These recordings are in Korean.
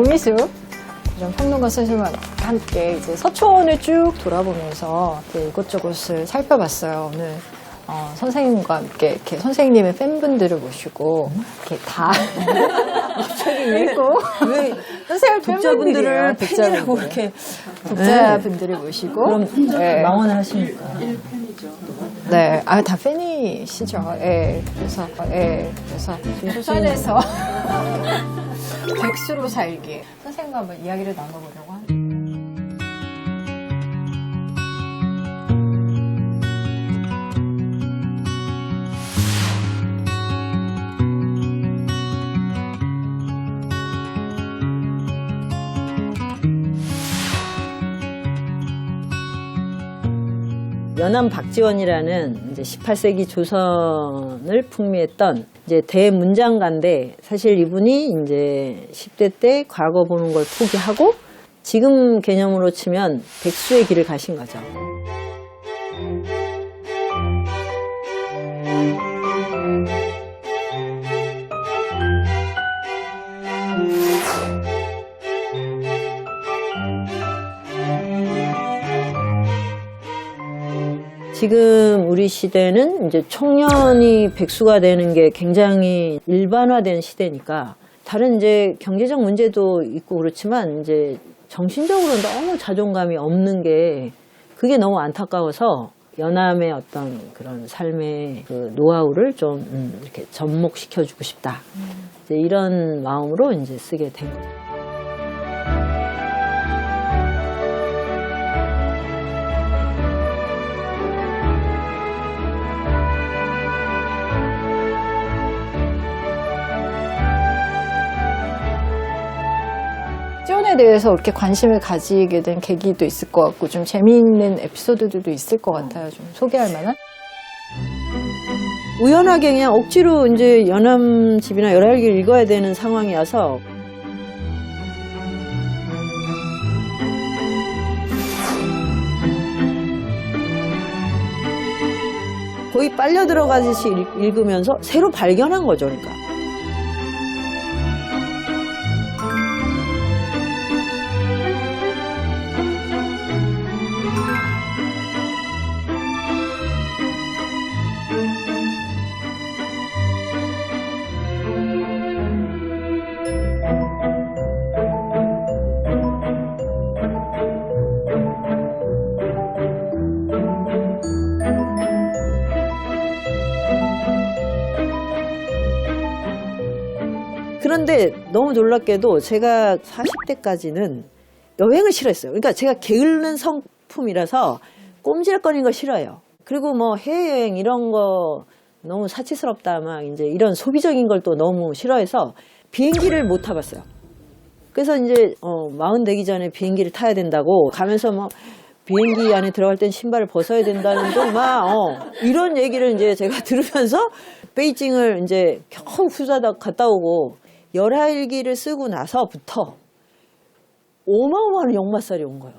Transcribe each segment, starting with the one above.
도미수 좀 평론가 선생님과 함께 이제 서초원을 쭉 돌아보면서 이곳저곳을 살펴봤어요. 오늘 선생님과 함께 이렇게 선생님의 팬분들을 모시고 이렇게 다 갑자기 읽고 왜 선생님 독자분들을 팬이라고 이렇게 독자분들을 모시고 그럼 네. 망언을 하십니까? 네, 다 팬이시죠. 예, 그래서 부산에서 백수로 살기 선생님과 한번 이야기를 나눠보려고 합니다. 연암 박지원이라는 이제 18세기 조선을 풍미했던 이제 대문장가인데 사실 이분이 이제 10대 때 과거 보는 걸 포기하고 지금 개념으로 치면 백수의 길을 가신 거죠. 지금 우리 시대는 이제 청년이 백수가 되는 게 굉장히 일반화된 시대니까 다른 이제 경제적 문제도 있고 그렇지만 이제 정신적으로 너무 자존감이 없는 게 그게 너무 안타까워서 연암의 어떤 그런 삶의 그 노하우를 좀 이렇게 접목시켜주고 싶다. 이제 이런 마음으로 이제 쓰게 된 거예요. 박지원에 대해서 그렇게 관심을 가지게 된 계기도 있을 것 같고 좀 재미있는 에피소드들도 있을 것 같아요. 좀 소개할 만한? 우연하게 그냥 억지로 이제 연암집이나 열알기를 읽어야 되는 상황이어서 거의 빨려 들어가듯이 읽으면서 새로 발견한 거죠, 그러니까. 그런데 너무 놀랍게도 제가 40대까지는 여행을 싫어했어요. 그러니까 제가 게으른 성품이라서 꼼지락거리는 거 싫어요. 그리고 뭐 해외여행 이런 거 너무 사치스럽다 막 이제 이런 소비적인 걸 또 너무 싫어해서 비행기를 못 타봤어요. 그래서 이제 40 되기 전에 비행기를 타야 된다고 가면서 뭐 비행기 안에 들어갈 땐 신발을 벗어야 된다는 등 막 이런 얘기를 이제 제가 들으면서 베이징을 이제 겨우 후사다 갔다 오고 열하일기를 쓰고 나서부터 어마어마한 역마살이 온 거예요.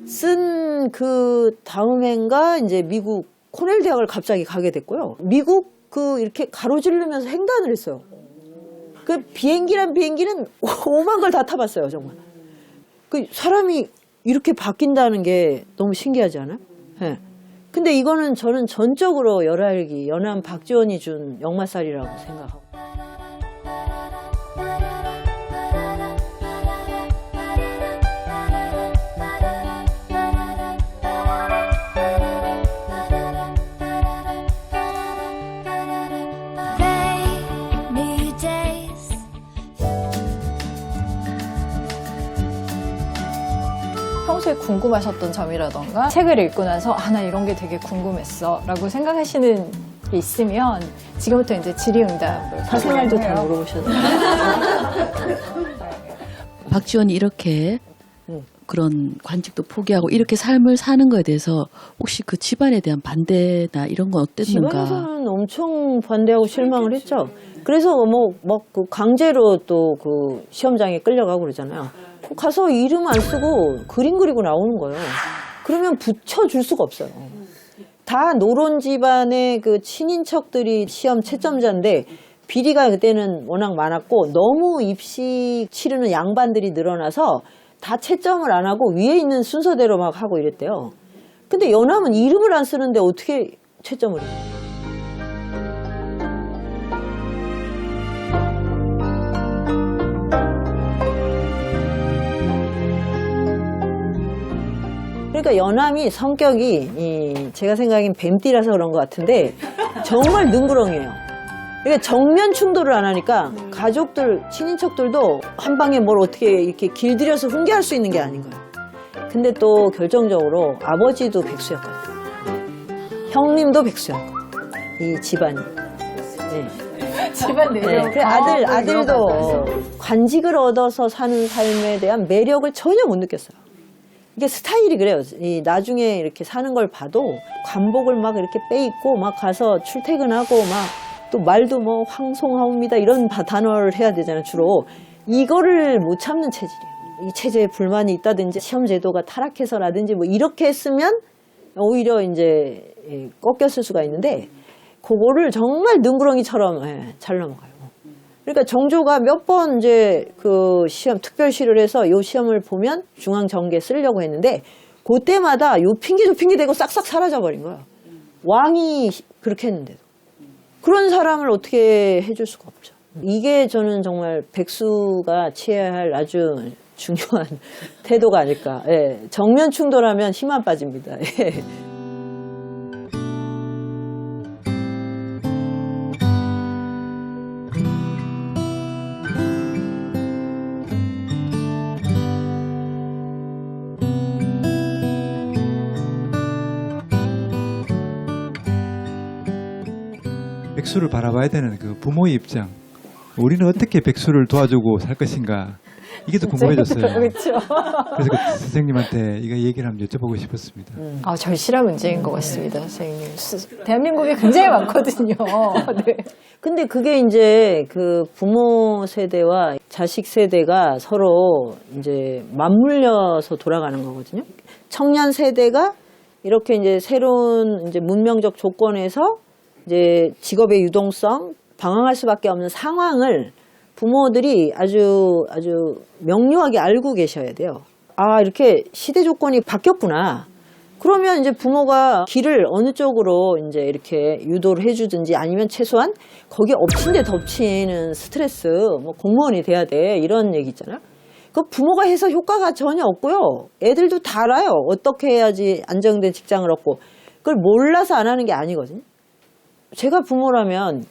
쓴 그 다음 해인가 이제 미국 코넬 대학을 갑자기 가게 됐고요. 미국 그 이렇게 가로지르면서 횡단을 했어요. 그 비행기란 비행기는 오만 걸 다 타봤어요, 정말. 그 사람이 이렇게 바뀐다는 게 너무 신기하지 않아요? 네. 근데 이거는 저는 전적으로 열알기, 연암 박지원이 준 역마살이라고 생각하고. 평소에 궁금하셨던 점이라던가 책을 읽고 나서 나 이런 게 되게 궁금했어 라고 생각하시는 게 있으면 지금부터 이제 질의응답을 사생활도 다 물어보셔도 박지원이 이렇게 그런 관직도 포기하고 이렇게 삶을 사는 거에 대해서 혹시 그 집안에 대한 반대나 이런 건 어땠는가? 집안에서는 엄청 반대하고 실망을 했죠. 그래서 그 강제로 또 그 시험장에 끌려가고 그러잖아요. 가서 이름 안 쓰고 그림 그리고 나오는 거예요. 그러면 붙여줄 수가 없어요. 다 노론 집안의 그 친인척들이 시험 채점자인데 비리가 그때는 워낙 많았고 너무 입시 치르는 양반들이 늘어나서 다 채점을 안 하고 위에 있는 순서대로 막 하고 이랬대요. 근데 연암은 이름을 안 쓰는데 어떻게 채점을 해요? 그러니까 연암이 성격이 제가 생각엔 뱀띠라서 그런 것 같은데 정말 능구렁이에요. 그러니까 정면 충돌을 안 하니까 가족들, 친인척들도 한 방에 뭘 어떻게 이렇게 길들여서 훈계할 수 있는 게 아닌 거예요. 근데 또 결정적으로 아버지도 백수였거든요. 형님도 백수였고 이 집안이. 네. 집안 내력. 네. 그 아들도 관직을 얻어서 사는 삶에 대한 매력을 전혀 못 느꼈어요. 이게 스타일이 그래요. 나중에 이렇게 사는 걸 봐도 관복을 막 이렇게 빼입고 막 가서 출퇴근하고 막 또 말도 뭐 황송하옵니다 이런 단어를 해야 되잖아요. 주로 이거를 못 참는 체질이에요. 이 체제에 불만이 있다든지 시험 제도가 타락해서라든지 뭐 이렇게 했으면 오히려 이제 꺾였을 수가 있는데 그거를 정말 능구렁이처럼 잘 넘어가요. 그러니까 정조가 몇 번 이제 그 시험 특별시를 해서 요 시험을 보면 중앙정계 쓰려고 했는데 그때마다 요 핑계 저 핑계 대고 싹싹 사라져 버린 거예요. 왕이 그렇게 했는데도 그런 사람을 어떻게 해줄 수가 없죠. 이게 저는 정말 백수가 취해야 할 아주 중요한 태도가 아닐까. 예. 정면 충돌하면 힘 안 빠집니다. 예. 백수를 바라봐야 되는 그 부모의 입장. 우리는 어떻게 백수를 도와주고 살 것인가. 이게 더 궁금해졌어요. 그렇죠. 그래서 그 선생님한테 이거 얘기를 한번 여쭤보고 싶었습니다. 절실한 문제인 것 같습니다, 선생님. 대한민국에 굉장히 많거든요. 네. 근데 그게 이제 그 부모 세대와 자식 세대가 서로 이제 맞물려서 돌아가는 거거든요. 청년 세대가 이렇게 이제 새로운 이제 문명적 조건에서 이제 직업의 유동성, 방황할 수밖에 없는 상황을 부모들이 아주 명료하게 알고 계셔야 돼요. 아, 이렇게 시대 조건이 바뀌었구나. 그러면 이제 부모가 길을 어느 쪽으로 이제 이렇게 유도를 해주든지 아니면 최소한 거기에 엎친 데 덮치는 스트레스, 뭐 공무원이 돼야 돼. 이런 얘기 있잖아요. 그 부모가 해서 효과가 전혀 없고요. 애들도 다 알아요. 어떻게 해야지 안정된 직장을 얻고. 그걸 몰라서 안 하는 게 아니거든요. 제가 부모라면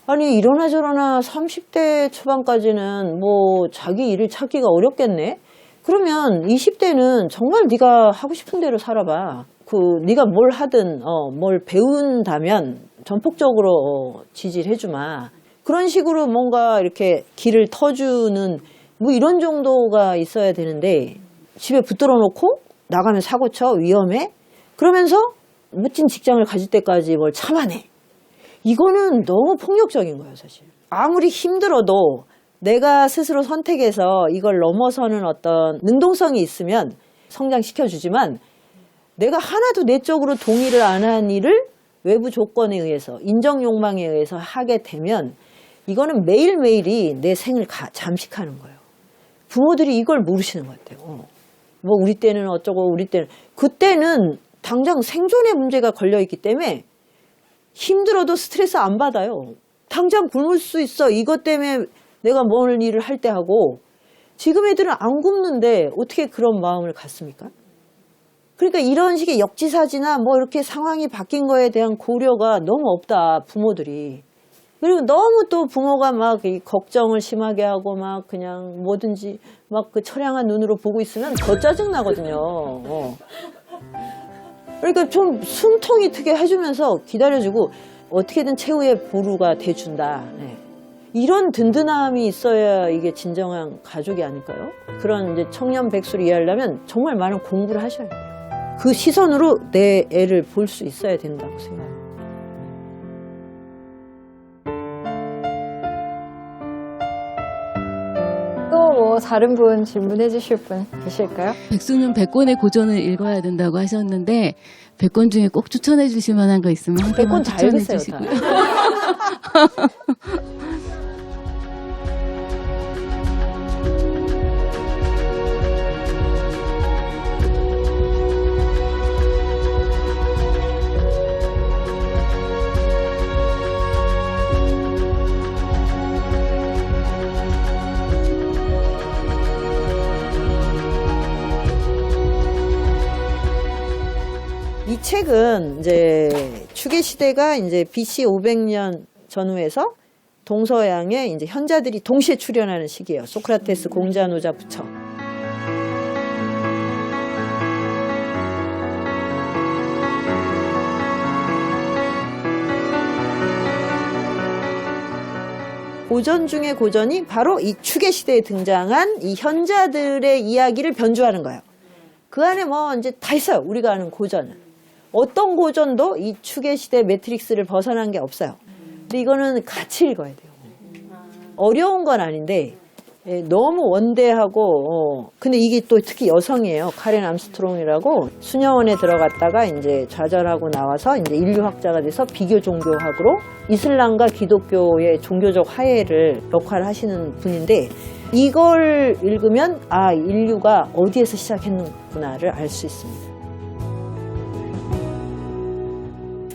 아니 이러나 저러나 30대 초반까지는 뭐 자기 일을 찾기가 어렵겠네. 그러면 20대는 정말 네가 하고 싶은 대로 살아봐. 그 네가 뭘 하든 뭘 배운다면 전폭적으로 지지를 해주마. 그런 식으로 뭔가 이렇게 길을 터주는 뭐 이런 정도가 있어야 되는데 집에 붙들어 놓고 나가면 사고 쳐 위험해. 그러면서 멋진 직장을 가질 때까지 뭘 참아내. 이거는 너무 폭력적인 거예요, 사실. 아무리 힘들어도 내가 스스로 선택해서 이걸 넘어서는 어떤 능동성이 있으면 성장시켜주지만 내가 하나도 내적으로 동의를 안 한 일을 외부 조건에 의해서 인정 욕망에 의해서 하게 되면 이거는 매일매일이 내 생을 잠식하는 거예요. 부모들이 이걸 모르시는 것 같아요. 뭐 우리 때는 어쩌고 우리 때는 그때는 당장 생존의 문제가 걸려있기 때문에 힘들어도 스트레스 안 받아요. 당장 굶을 수 있어. 이것 때문에 내가 뭘 일을 할 때 하고 지금 애들은 안 굶는데 어떻게 그런 마음을 갖습니까? 그러니까 이런 식의 역지사지나 뭐 이렇게 상황이 바뀐 거에 대한 고려가 너무 없다. 부모들이. 그리고 너무 또 부모가 막 이 걱정을 심하게 하고 막 그냥 뭐든지 막 그 처량한 눈으로 보고 있으면 더 짜증나거든요. 그러니까 좀 숨통이 트게 해주면서 기다려주고 어떻게든 최후의 보루가 돼준다. 네. 이런 든든함이 있어야 이게 진정한 가족이 아닐까요? 그런 이제 청년 백수를 이해하려면 정말 많은 공부를 하셔야 돼요. 그 시선으로 내 애를 볼 수 있어야 된다고 생각해요. 또 뭐 다른 분 질문해 주실 분 계실까요? 백수는 100권의 고전을 읽어야 된다고 하셨는데 100권 중에 꼭 추천해 주실 만한 거 있으면 한 100권 편만 다 추천해 읽으세요, 주시고요. 다. 이 책은 이제 추계 시대가 이제 BC 500년 전후에서 동서양의 이제 현자들이 동시에 출현하는 시기예요. 소크라테스, 공자, 노자, 부처. 고전 중에 고전이 바로 이 추계 시대에 등장한 이 현자들의 이야기를 변주하는 거예요. 그 안에 뭐 이제 다 있어요. 우리가 아는 고전은. 어떤 고전도 이 추계 시대 매트릭스를 벗어난 게 없어요. 근데 이거는 같이 읽어야 돼요. 어려운 건 아닌데 너무 원대하고 근데 이게 또 특히 여성이에요. 카렌 암스트롱이라고 수녀원에 들어갔다가 이제 좌절하고 나와서 이제 인류학자가 돼서 비교 종교학으로 이슬람과 기독교의 종교적 화해를 역할하시는 분인데 이걸 읽으면 아 인류가 어디에서 시작했는구나를 알 수 있습니다.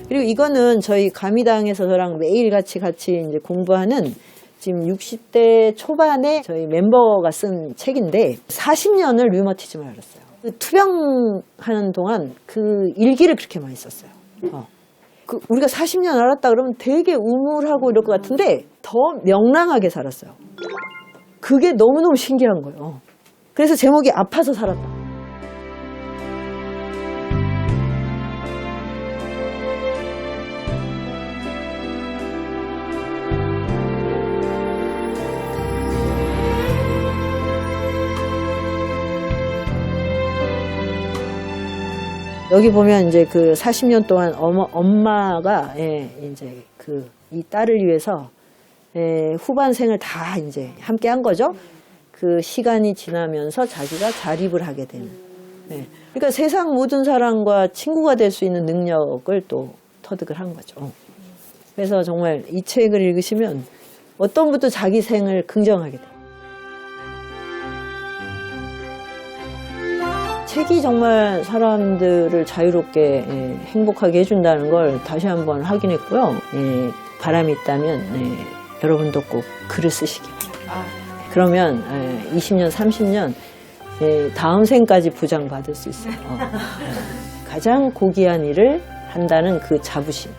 그리고 이거는 저희 가미당에서 저랑 매일 같이 이제 공부하는 지금 60대 초반에 저희 멤버가 쓴 책인데 40년을 류머티즘을 앓았어요. 그 투병하는 동안 그 일기를 그렇게 많이 썼어요. 그 우리가 40년 앓았다 그러면 되게 우물하고 이럴 것 같은데 더 명랑하게 살았어요. 그게 너무너무 신기한 거예요. 그래서 제목이 아파서 살았다. 여기 보면 이제 그 40년 동안 엄마가 이제 그 이 딸을 위해서 후반 생을 다 이제 함께 한 거죠. 그 시간이 지나면서 자기가 자립을 하게 되는. 그러니까 세상 모든 사람과 친구가 될 수 있는 능력을 또 터득을 한 거죠. 그래서 정말 이 책을 읽으시면 어떤 분도 자기 생을 긍정하게 돼요. 책이 정말 사람들을 자유롭게 행복하게 해준다는 걸 다시 한번 확인했고요. 바람이 있다면 여러분도 꼭 글을 쓰시기 바랍니다. 그러면 20년, 30년 다음 생까지 보장받을 수 있어요. 가장 고귀한 일을 한다는 그 자부심.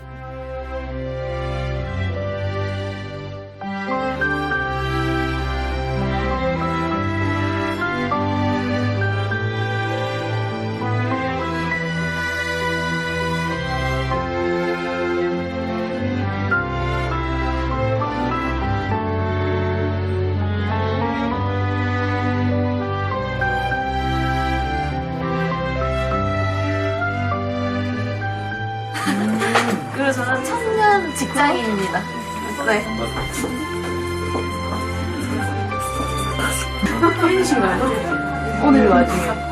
그리고 저는 청년 직장인입니다. 네. 팬이신가요? 오늘 와주세요.